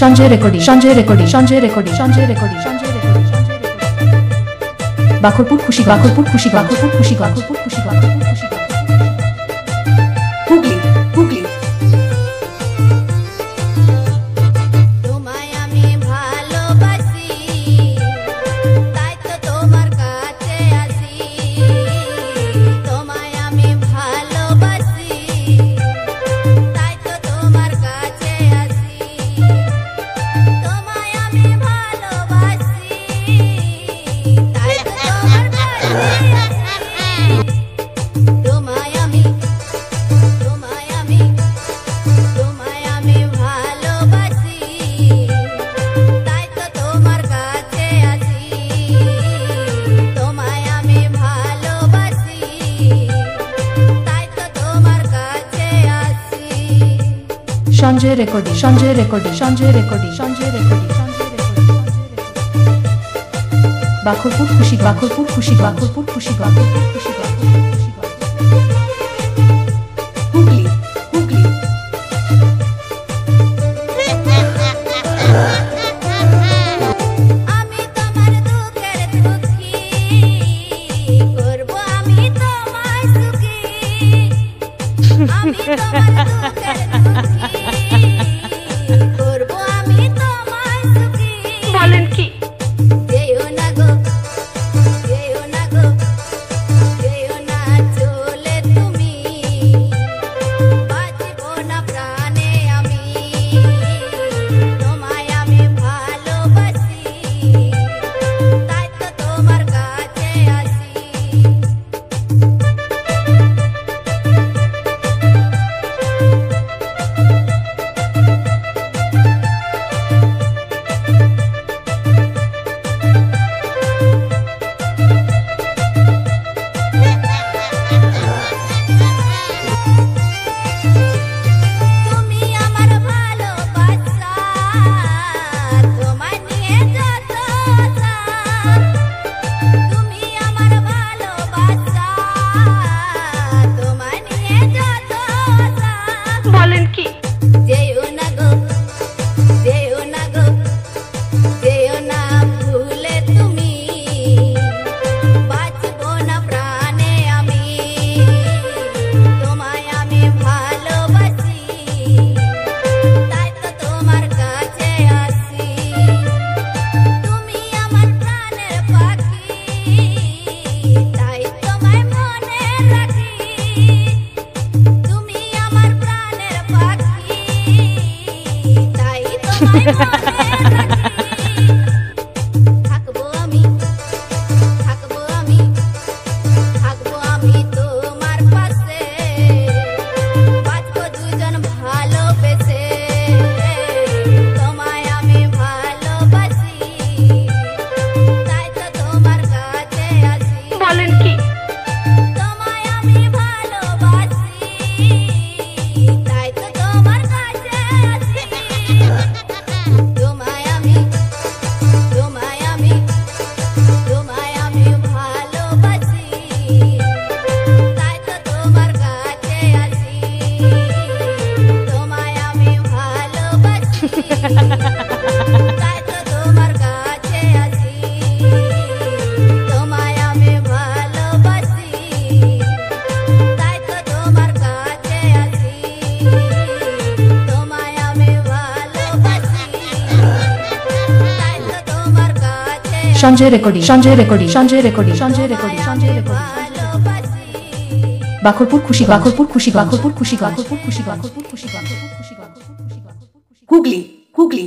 Sanjay recording Bakharpur খুশি হুগলি তোমায় আমি ভালোবাসি, তাই তো তোমার কাছে আসি। তোমায় আমি ভালোবাসি, তাই তো তোমার কাছে আসি। তোমায় আমি ভালোবাসি, তাই তো তোমার কাছে আসি। তোমায় আমি ভালোবাসি, তাই তো তোমার কাছে আসি। তোমায় আমি ভালোবাসি, তাই তো তোমার কাছে আসি। সঞ্জয় রেকর্ডিং বাখরপুর খুশি হুগলি আমি তোমার দুঃখের দুঃখী, করব আমি তোমায় সুখী। আমি তোমার দুঃখের দুঃখী, করব আমি তোমায় সুখী। বলেন কি? যেও না গো, যেও না গো, যেও না চলে তুমি, বাঁচব না প্রাণে আমি। তোমায় আমি ভালোবাসি, তাই তো তোমার কাছে আসি। তুমি আমার ভালোবাসা, তোমায় নিয়ে যত আশা। তুমি আমার ভালোবাসা, তোমায় নিয়ে যত আশা। বলেন কি? যেও না গো, যেও না গো, যেও না ভুলে তুমি, বাঁচব না প্রাণে আমি। তোমায় আমি ভালোবাসি, তাই তো তোমার কাছে আসি। তুমি আমার প্রাণের পাখি, তাই তোমায় মনে রাখি। তুমি আমার প্রাণের পাখি, তাই তোমায় মনে রাখি। থাকবো আমি, থাকবো আমি, থাকবো আমি তোমার পাশে, বাঁচবো দুজন ভালোবেসে। তোমায় আমি ভালোবাসি, তাই তো তোমার কাছে আসি। বলেন কি? তোমায় আমি ভালোবাসি, তাই তো তোমার কাছে আসি। তোমায় আমি ভালোবাসি, তাই তো তোমার কাছে আসি। তোমায় আমি ভালোবাসি, তাই তো তোমার কাছে আসি। তোমায় আমি ভালোবাসি, তাই তো তোমার কাছে আসি। তোমায় আমি ভালোবাসি, তাই তো তোমার কাছে আসি। সঞ্জয় রেকর্ডিং ভালোবাসি। বাখরপুর খুশি হুগলি